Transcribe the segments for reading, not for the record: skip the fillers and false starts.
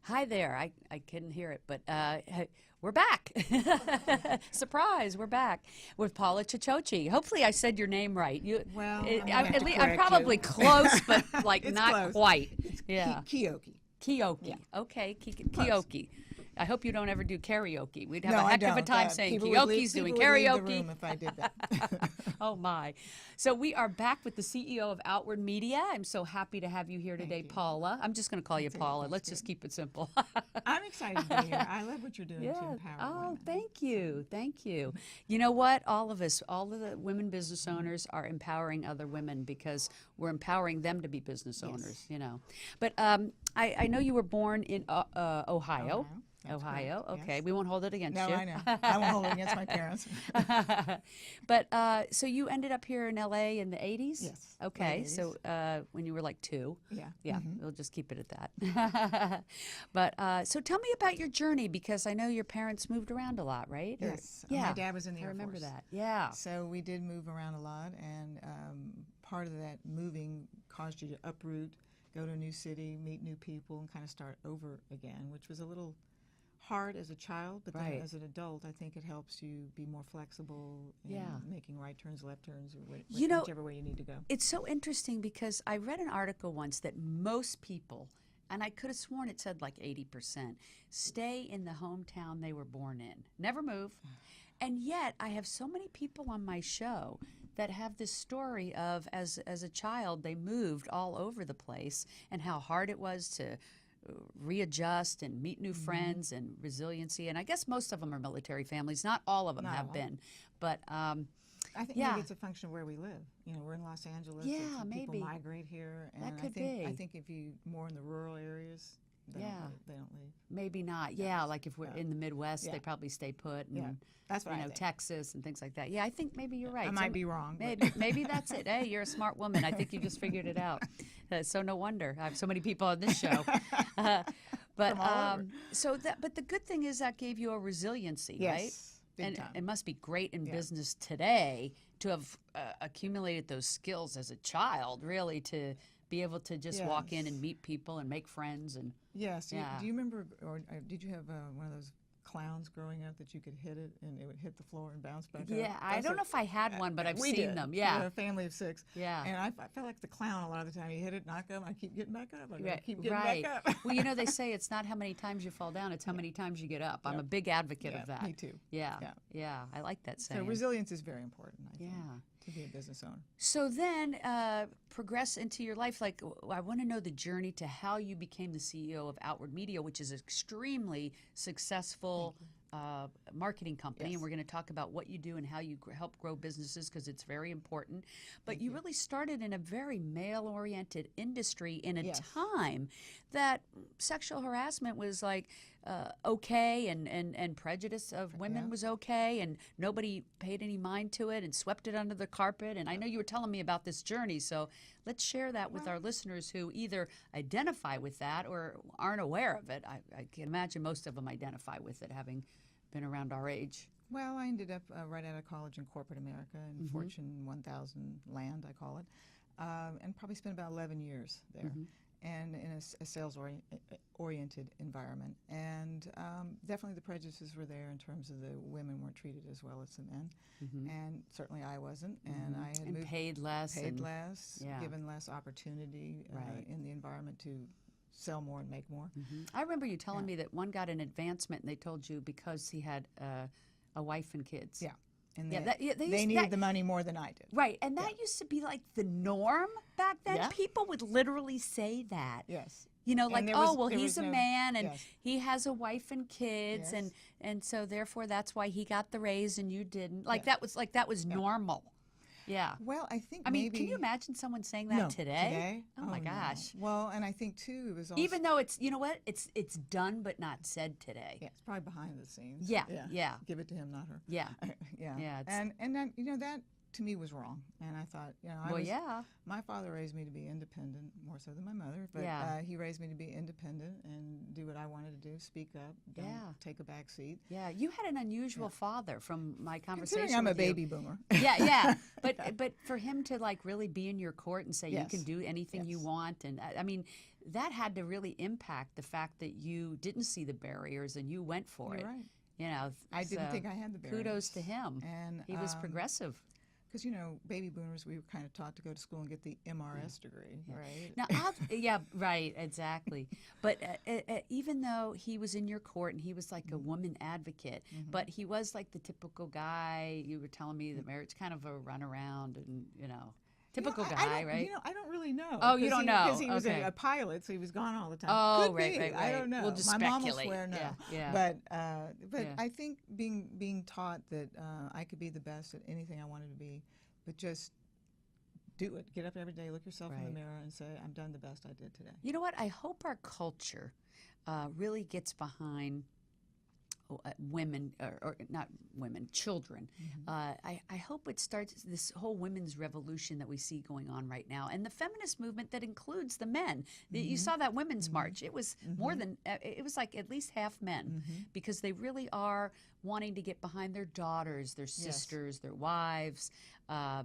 Hi there. I couldn't hear it, but hey, we're back. Surprise, we're back with Paula Chichochi. Hopefully I said your name right. Well, I'm gonna have at to least I'm correct probably you. close, but like It's not close. quite. It's Yeah. Kiyoki. Kioki. Yeah, Okay, close. Kioki. I hope you don't ever do karaoke. We'd have No, a I heck of a don't. time saying Kioki's doing People would leave the karaoke. room if I did that. Oh my. So we are back with the CEO of Outward Media. I'm so happy to have you here today, Thank you. Paula. I'm just going to call you That's it. Paula. That's Let's just good. keep it simple. I'm excited to be here. I love what you're doing to Yeah. empower Oh, women. thank you. Thank you. You know what? All of us, all of the women business owners are empowering other women because we're empowering them to be business owners, Yes. you know. But I know you were born in Ohio. Ohio. That's Ohio. correct. Okay. Yes. We won't hold it against No, you. I know. I won't hold it against my parents. But so you ended up here in LA in the 80s? Yes, Okay. late So when you were like 2. Yeah. Yeah, we'll just keep it at that. But so tell me about your journey because I know your parents moved around a lot, right? Or- Yes. yeah. My dad was in the I Air remember Force. that. Yeah. So we did move around a lot, and part of that moving caused you to uproot, go to a new city, meet new people, and kind of start over again, which was a little hard as a child, but Right. then as an adult, I think it helps you be more flexible in Yeah. making right turns, left turns, or You know, whichever way you need to go. it's so interesting because I read an article once that most people, and I could have sworn it said like 80%, stay in the hometown they were born in, never move. And yet, I have so many people on my show that have this story of as a child they moved all over the place and how hard it was to readjust and meet new friends and resiliency. And I guess most of them are military families. Not all of them Not have all. been, but I think yeah. maybe it's a function of where we live. You know, we're in Los Angeles. Yeah, People maybe. migrate here, and That could I be. think if you more in the rural areas, they Yeah. they don't leave. maybe not. Yeah, like if we're in the Midwest, Yeah. they probably stay put, and Yeah, that's what you I know think. Texas and things like that. Yeah, I think maybe you're right. I might be wrong. but- Maybe that's it. Hey, you're a smart woman. I think you just figured it out. So no wonder I have so many people on this show. But From all over. but the good thing is that gave you a resiliency, right? Yes, big And time. it must be great in Yeah. business today to have accumulated those skills as a child, really, to be able to just walk in and Yes. meet people and make friends and Yes. Yeah. Do you remember, or did you have one of those clowns growing up that you could hit it and it would hit the floor and bounce back up? yeah. I That's don't know what- if I had one, but I've we seen did. them. We Yeah. had a family of 6. Yeah. And I felt like the clown a lot of the time. You hit it, knock up, I keep getting back up. I Right, keep getting right. back up. Well, you know, they say it's not how many times you fall down, it's how many times you get up. I'm Yeah. a big advocate Yeah, of that. me too. Yeah, Yeah. yeah, I like that So saying. resilience is very important, I think, Yeah. to be a business owner. So then progress into your life. Like, I want to know the journey to how you became the CEO of Outward Media, which is an extremely successful marketing company. Yes. And we're going to talk about what you do and how you help grow businesses because it's very important. But you really started in a very male oriented industry in a Yes. time that sexual harassment was like okay and prejudice of women Yeah. was okay and nobody paid any mind to it and swept it under the carpet. And I know you were telling me about this journey, so let's share that with our listeners who either identify with that or aren't aware of it. I can imagine most of them identify with it, having been around our age. Well, I ended up right out of college in corporate America in Mm-hmm. Fortune 1000 land, I call it, and probably spent about 11 years there. Mm-hmm. And in a sales-oriented environment. And definitely the prejudices were there in terms of the women weren't treated as well as the men. And certainly I wasn't. And I had Mm-hmm. And moved paid less. paid and, less, yeah. given less opportunity Right. in the environment to sell more and make more. I remember you telling me that one got an advancement and they told you because he had a wife and kids. Yeah. And Yeah, they used they needed that- the money more than I did. Right, and that used to be like the norm back then. Yeah. People would literally say that. Yes. You know, And like, there oh, was- well, there he's was a no- man and yes. he has a wife and kids, Yes. and so therefore that's why he got the raise and you didn't. Like Yes. that was normal. Yeah. Well, I think I mean, maybe can you imagine someone saying that no, today? Oh my no. gosh. Well, and I think too it was also Even though it's, you know what? It's done but not said today. yeah, it's probably behind the scenes. Yeah, yeah. Give it to him, not her. Yeah. Yeah. Yeah, it's- And then that to me was wrong. And I thought, Well, yeah. my father raised me to be independent, more so than my mother, but Yeah. he raised me to be independent and do what I wanted to do, speak up, don't Yeah. take a back seat. Yeah, you had an unusual father from my conversation. Considering I'm a with you. baby boomer. Yeah, yeah. But for him to like really be in your court and say you Yes. can do anything you Yes. want, and I mean, that had to really impact the fact that you didn't see the barriers and you went for You're it. right. You know, I didn't so think I had the barriers. kudos to him. And He was progressive. because baby boomers, we were kind of taught to go to school and get the MRS degree, right? Now, yeah, right, exactly. But even though he was in your court and he was like a woman advocate, but he was like the typical guy. You were telling me that marriage kind of a runaround and typical I guy, don't- right? I don't really know. Oh, you don't know. Because he was Okay. a pilot, so he was gone all the time. Oh, Could right, be. right, I right. don't know. We'll just My mom will speculate. swear no. Yeah. But Yeah. I think being taught that I could be the best at anything I wanted to be, but just do it. Get up every day, look yourself in Right. the mirror, and say, "I'm done the best I did today." You know what? I hope our culture really gets behind women, or not women, children. I hope it starts this whole women's revolution that we see going on right now, and the feminist movement that includes the men. You saw that women's march. It was more than, it was like at least half men, because they really are wanting to get behind their daughters, their sisters, their wives, their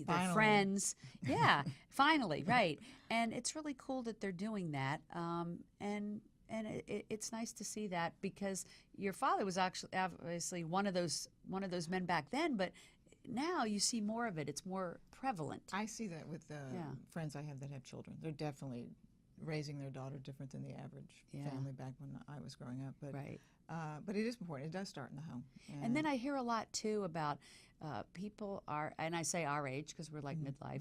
Finally. friends. Yeah, finally, right. And it's really cool that they're doing that. And it's nice to see that, because your father was actually obviously one of those men back then, but now you see more of it. It's more prevalent. I see that with Yeah. friends I have that have children. They're definitely raising their daughter different than the average family back when I was growing up. But Right. But it is important. It does start in the home. And then I hear a lot too about people are, and I say our age because we're like midlife,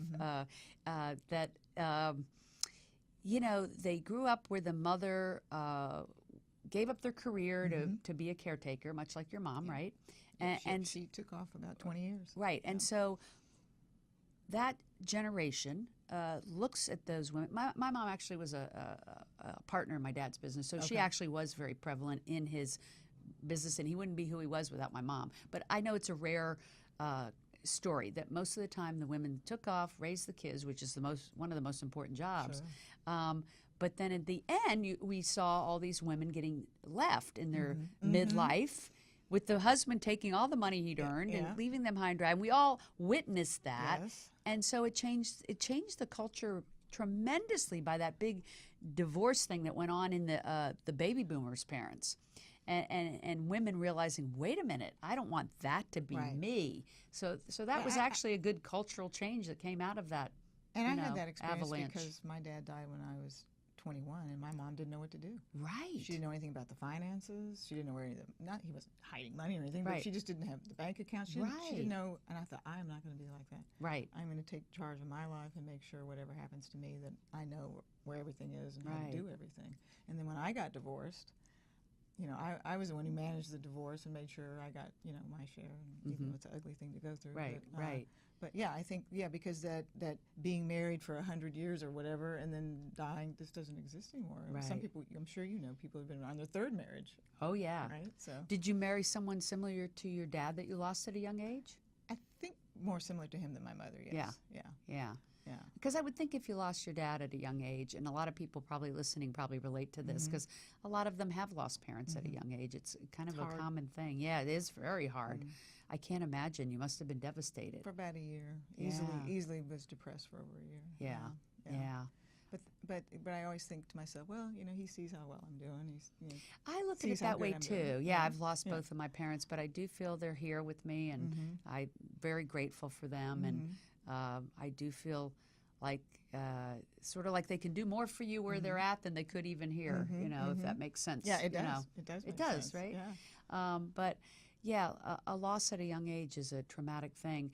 that they grew up where the mother gave up their career to be a caretaker, much like your mom, right? And she took off about 20 years. right, and so that generation looks at those women. My mom actually was a partner in my dad's business, so she actually was very prevalent in his business, and he wouldn't be who he was without my mom. But I know it's a rare story that most of the time the women took off, raised the kids, which is one of the most important jobs. But then at the end, we saw all these women getting left in their midlife, with the husband taking all the money he'd earned and leaving them high and dry. And we all witnessed that. Yes. And so it changed the culture tremendously by that big divorce thing that went on in the baby boomers' parents. And women realizing, wait a minute, I don't want that to be me. So that was actually a good cultural change that came out of that. And I had that experience avalanche. because my dad died when I was 21, and my mom didn't know what to do. Right. She didn't know anything about the finances. She didn't know where any of the, he wasn't hiding money or anything, Right. but she just didn't have the bank account. She didn't know, and I thought, I am not going to be like that. Right. I'm going to take charge of my life and make sure whatever happens to me that I know where everything is and how to do everything. And then when I got divorced, I was the one who managed the divorce and made sure I got, my share, and even though it's an ugly thing to go through. Right, but, right. But yeah, I think, because that being married for 100 years or whatever and then dying, this doesn't exist anymore. Some Right. people, I'm sure people have been on their third marriage, Oh, yeah. right? So Did you marry someone similar to your dad that you lost at a young age? I think more similar to him than my mother, yes. Yeah. Yeah. Because I would think if you lost your dad at a young age, and a lot of people probably listening probably relate to this, because a lot of them have lost parents at a young age. It's kind of a hard. common thing. Yeah, it is very hard. I can't imagine. You must have been devastated. For about a year. Yeah. Easily was depressed for over a year. Yeah. But I always think to myself, well, he sees how well I'm doing. He's, I look at sees it how that way good I'm too. doing. Yeah, Yeah. I've lost both of my parents, but I do feel they're here with me, and I'm very grateful for them. And I do feel like sort of like they can do more for you where they're at than they could even here. If that makes sense. Yeah, it does. you know. It does. It make does, sense. right? Yeah. But yeah, a loss at a young age is a traumatic thing.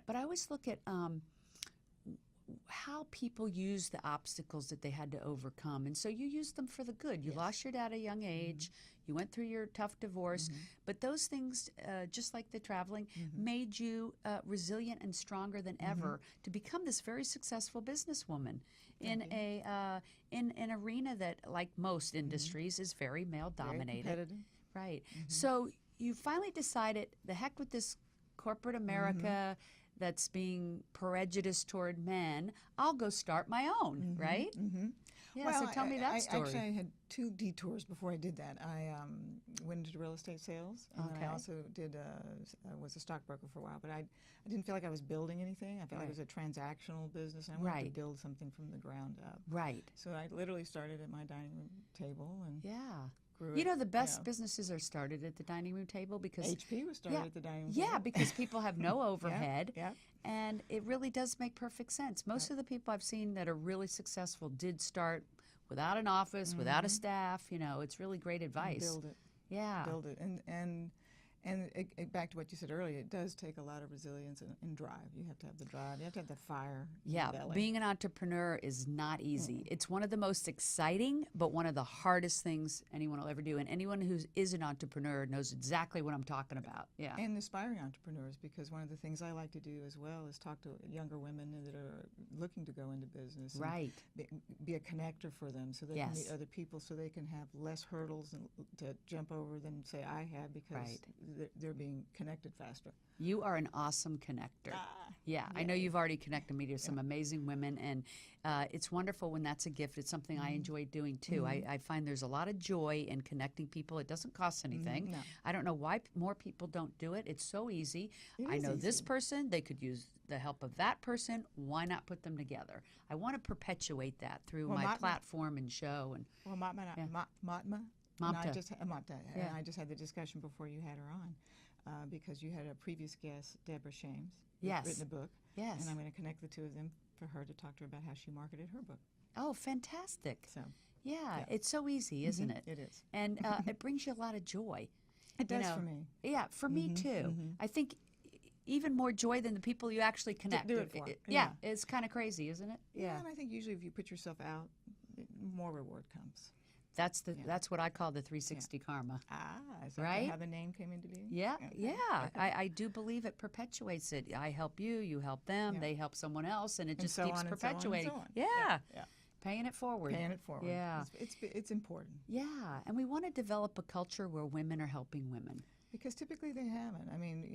But I always look at how people use the obstacles that they had to overcome. And so you used them for the good. You lost your dad at a young age. You went through your tough divorce. But those things, just like the traveling, made you resilient and stronger than ever to become this very successful businesswoman in an arena that, like most industries, is very male-dominated. Very competitive. Right. So you finally decided, the heck with this corporate America, that's being prejudiced toward men, I'll go start my own, right? Mm-hmm. Yeah, Well, so tell me that story. Actually, I had 2 detours before I did that. I went into real estate sales, and then Okay. I also did was a stockbroker for a while. But I didn't feel like I was building anything. I felt like it was a transactional business, and I wanted to Right. build something from the ground up. Right. So I literally started at my dining room table and Yeah. grew You it. know, the best businesses are started at the dining room table because HP was started Yeah. at the dining room yeah, table. because people have no overhead. Yeah. And it really does make perfect sense. Most of the people I've seen that are really successful did start without an office, without a staff. You know, it's really great advice. Build it. Yeah. Build it. And back to what you said earlier, it does take a lot of resilience and drive. You have to have the drive. You have to have the fire in Yeah, your belly. being an entrepreneur is not easy. It's one of the most exciting, but one of the hardest things anyone will ever do. And anyone who is an entrepreneur knows exactly what I'm talking about. Yeah. And aspiring entrepreneurs, because one of the things I like to do as well is talk to younger women that are looking to go into business. And Right. be a connector for them so they can Yes. meet other people so they can have less hurdles to jump over than, say, I had because Right. they're being connected faster. You are an awesome connector. Yeah, I know you've already connected me to some amazing women, and it's wonderful when that's a gift. It's something I enjoy doing too. I find there's a lot of joy in connecting people. It doesn't cost anything. No. I don't know why more people don't do it. It's so easy. It I is know this easy. person, they could use the help of that person. Why not put them together? I want to perpetuate that through Well, my my- platform and show. And Well, Matma, and Mamta. and Yeah. I just had the discussion before you had her on, because you had a previous guest, Deborah Shames, who's Yes. written a book, yes. and I'm going to connect the two of them for her to talk to her about how she marketed her book. Oh, fantastic. So Yeah, it's so easy, isn't it? it is. And it brings you a lot of joy. It You does know, for me. Yeah, for me too. I think even more joy than the people you actually connect. do it for. Yeah, it's kind of crazy, isn't it? Yeah, and I think usually if you put yourself out, more reward comes. That's what I call the 360 karma. Is that Right? how the name came into being? Yeah, yeah. I do believe it perpetuates it. I help you, you help them, Yeah. they help someone else, and it And just so keeps on and so on and perpetuating. so on. Yeah. Yeah. Paying it forward. Paying it forward. Yeah. It's important. Yeah, and we want to develop a culture where women are helping women. Because typically they haven't. I mean,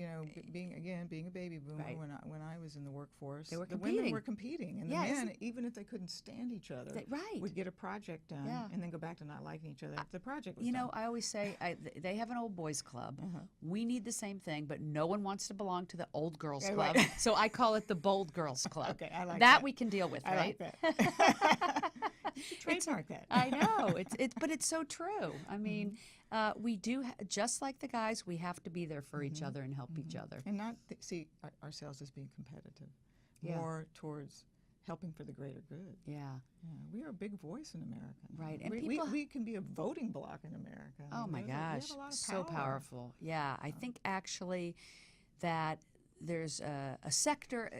being a baby boomer, Right. when I was in the workforce, They were the women competing. were competing, and the Yeah, men, even if they couldn't stand each other, Right. would get a project done, Yeah. and then go back to not liking each other after the project was You know, done. I always say they have an old boys club. Uh-huh. We need the same thing, but no one wants to belong to the old girls Yeah, club. right. So I call it the bold girls club. Okay, I like that. that. We can deal with, I right? like that. You should trademark that. I know but it's so true. I mean, we do just like the guys. We have to be there for each other and help each other. And not see ourselves as being competitive, Yeah. more towards helping for the greater good. Yeah. Yeah, we are a big voice in America. Right, and we, people- we can be a voting bloc in America. I Oh mean, my we have gosh, a lot of so power. powerful. Yeah, I think actually that there's a sector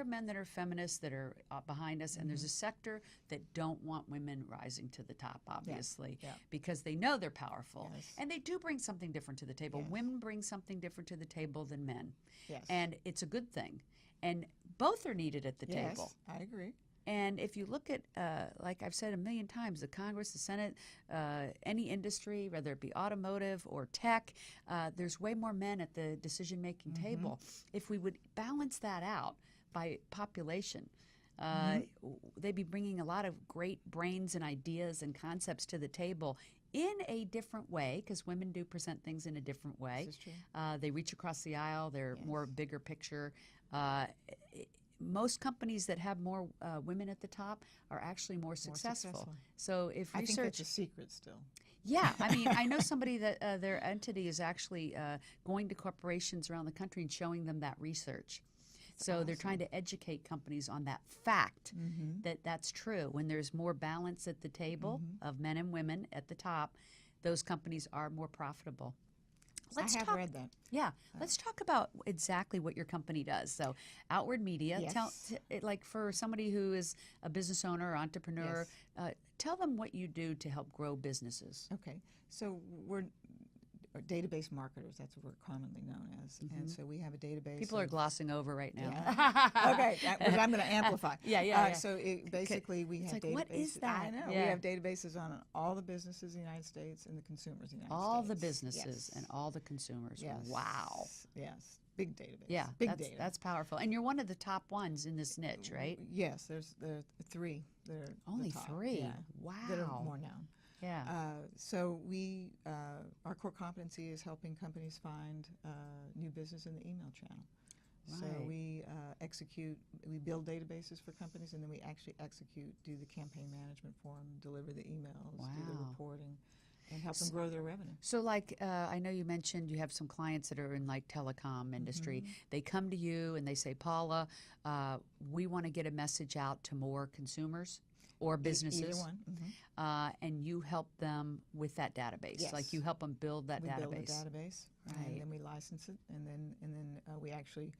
of men that are feminists that are behind us, and there's a sector that don't want women rising to the top, obviously, yeah. because they know they're powerful, Yes. and they do bring something different to the table. Yes. Women bring something different to the table than men, Yes. and it's a good thing. And both are needed at the Yes, table. I agree. And if you look at, like I've said a million times, the Congress, the Senate, any industry, whether it be automotive or tech, there's way more men at the decision-making table. If we would balance that out by population, they'd be bringing a lot of great brains and ideas and concepts to the table in a different way, because women do present things in a different way. This is true. They reach across the aisle. They're more bigger picture. Most companies that have more women at the top are actually more successful. successful. So if I think research, that's a secret still. yeah, I mean, I know somebody that their entity is actually going to corporations around the country and showing them that research. So they're trying to educate companies on that fact that that's true. When there's more balance at the table of men and women at the top, those companies are more profitable. I have read that. Yeah, let's talk about exactly what your company does. So, Outward Media. Yes. Like for somebody who is a business owner or entrepreneur, tell them what you do to help grow businesses. Okay, so we're database marketers. That's what we're commonly known as. And so we have a database. People are of- glossing over right now. Okay, but I'm going to amplify. Yeah. So basically, we have like, databases. what is that? I know. Yeah. We have databases on all the businesses in the United States and the consumers in the United All States. the businesses Yes. and all the consumers. Yes. Wow. Yes. big database. Yeah, big that's, data. that's powerful. And you're one of the top ones in this niche, right? Yes, there are three. That are Only the top. three? Yeah, Wow. that are more known. Yeah. So our core competency is helping companies find new business in the email channel. So Right. we we build databases for companies, and then we actually do the campaign management for them, deliver the emails, do the Wow. reporting, and help them grow their revenue. So, like, I know you mentioned you have some clients that are in like telecom industry. They come to you and they say, Paula, we want to get a message out to more consumers or businesses. Either one. And you help them with that database. Yes. Like you help them build that We database. build a database, Right. and then we license it, and then we actually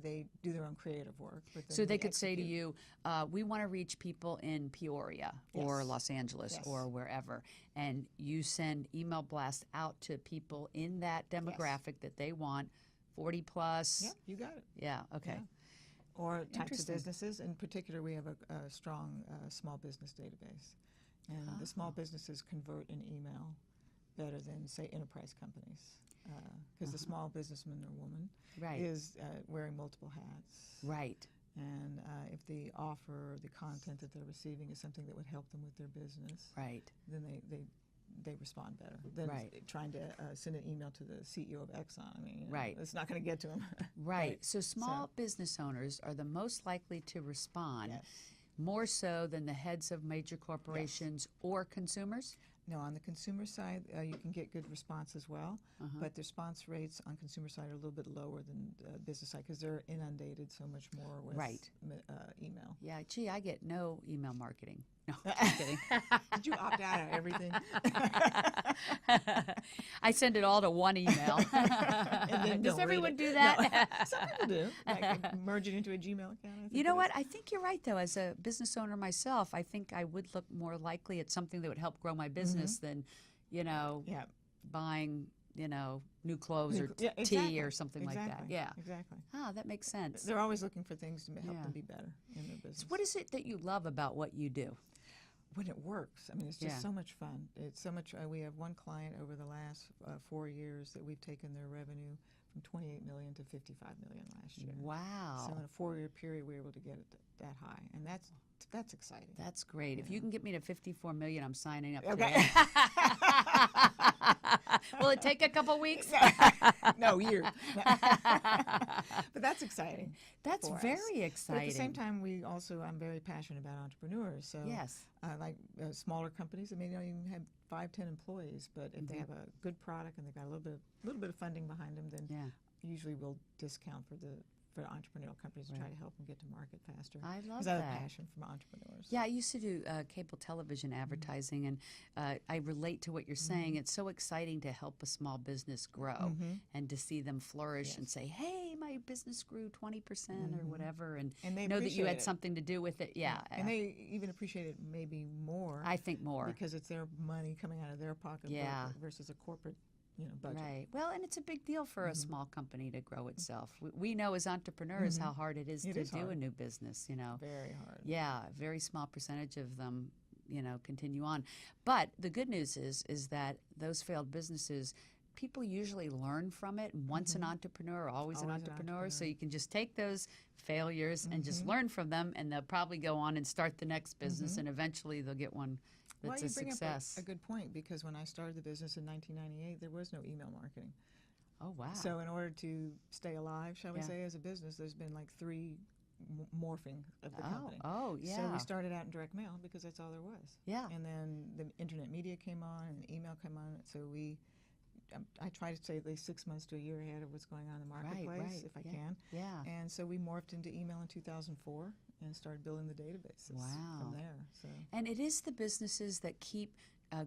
they do their own creative work. But then So they we could say to execute. you, we want to reach people in Peoria or Yes. Los Angeles Yes. or wherever. And you send email blasts out to people in that demographic that they want, 40 plus. Yeah, you got it. Yeah, okay. Yeah. Or types of Interesting. businesses. In particular, we have a strong small business database. And the small businesses convert in email better than, say, enterprise companies. Because the small businessman or woman Right. is wearing multiple hats. Right. And if the offer or the content that they're receiving is something that would help them with their business, Right. then they respond better than Right. trying to send an email to the CEO of Exxon. I mean, Right. it's not going to get to them. Right. So small business owners are the most likely to respond Yes. more so than the heads of major corporations or consumers. No, on the consumer side, you can get good response as well, Uh-huh. but the response rates on consumer side are a little bit lower than business side because they're inundated so much more with Right. Email. Yeah, gee, I get no email marketing. No, just kidding. Did you opt out of everything? I send it all to one email. then Does don't read everyone it. do No. that? Some people do, like merge it into a Gmail account. I think You know it what? is. I think you're right, though. As a business owner myself, I think I would look more likely at something that would help grow my business than, Yeah. buying, new clothes or Yeah, tea exactly. or something like that. Exactly. Yeah. Exactly. Ah, that makes sense. They're always looking for things to help Yeah. them be better in their business. So what is it that you love about what you do? When it works. I mean, it's just Yeah. so much fun. It's so much. We have one client over the last 4 years that we've taken their revenue from 28 million to 55 million last year. Wow. So in a 4-year period, we were able to get it that high, and that's exciting. That's great. If you can get me to 54 million, I'm signing up Okay. today. Will it take a couple weeks? No, years. But that's exciting. That's for us. very But exciting. at the same time, I'm very passionate about entrepreneurs. So Yes. like smaller companies, I mean, you don't even have 5-10 employees, but if they have a good product and they've got a little bit of funding behind them, then Yeah. usually we'll discount for entrepreneurial companies to try to help them get to market faster. I love Because I have a that. passion for entrepreneurs. Yeah, I used to do cable television advertising, and I relate to what you're saying. It's so exciting to help a small business grow and to see them flourish and say, hey, my business grew 20% or whatever, and And they know that you appreciate had it. something to do with it. Yeah, And they even appreciate it maybe more I think more. because it's their money coming out of their pocket Yeah. versus a corporate budget. Right. Well, and it's a big deal for a small company to grow itself. We know as entrepreneurs how hard it is It to is do a hard. new business, Very hard. Yeah, a very small percentage of them, continue on. But the good news is that those failed businesses, people usually learn from it. Once an entrepreneur, always an Always an entrepreneur. So entrepreneur. you can just take those failures and just learn from them, and they'll probably go on and start the next business, and eventually they'll get one that's Well, a you bring success. up a good point because when I started the business in 1998, there was no email marketing. Oh, wow. So in order to stay alive, shall we Yeah. say, as a business, there's been like 3 morphing of the company. Oh, yeah. So we started out in direct mail because that's all there was. Yeah. And then the internet media came on and email came on. So I try to stay at least 6 months to a year ahead of what's going on in the marketplace right. if I Yeah. can. Yeah. And so we morphed into email in 2004 and started building the databases Wow. from there. So And it is the businesses that keep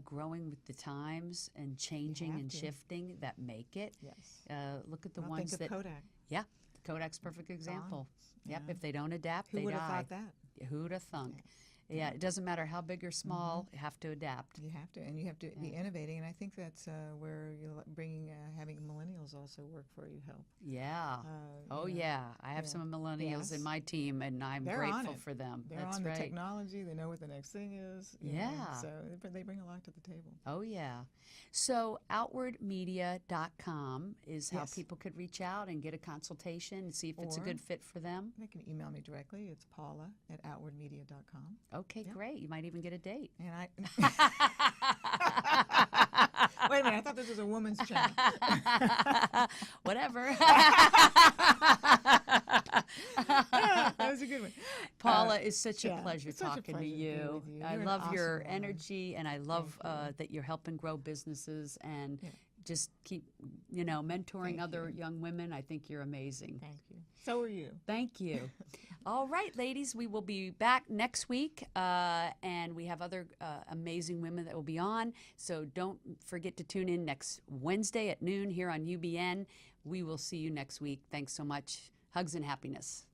growing with the times and changing have and to. shifting that make it. yes. Look at the Well, ones think that, of Kodak. yeah, Kodak's a perfect example. Yep, Yeah. if they don't adapt, Who they would have die. thought that? Who'd have thunk? Yeah, it doesn't matter how big or small, you have to adapt. You have to, and you have to be innovating. And I think that's where bringing having millennials also work for you help. Yeah. Oh, you know, yeah. I have some millennials in Yes. my team, and I'm They're on grateful it. for them. They're That's on right. the technology. They know what the next thing is. you know, Yeah. so they bring a lot to the table. Oh, yeah. So, outwardmedia.com is how Yes. people could reach out and get a consultation and see if it's a Or- good fit for them. They can email me directly. It's paula@outwardmedia.com. Okay, great. You might even get a date. And I. Wait a minute. I thought this was a woman's channel. Whatever. That was a good one. Paula, it's such a yeah, pleasure it's such a talking pleasure to to be you. with you. I You're an love your awesome woman. energy, and I love Thank you. that you're helping grow businesses and Yeah. just keep, mentoring Thank other you. young women. I think you're amazing. Thank you. So are you. Thank you. All right, ladies, we will be back next week, and we have other amazing women that will be on. So don't forget to tune in next Wednesday at noon here on UBN. We will see you next week. Thanks so much. Hugs and happiness.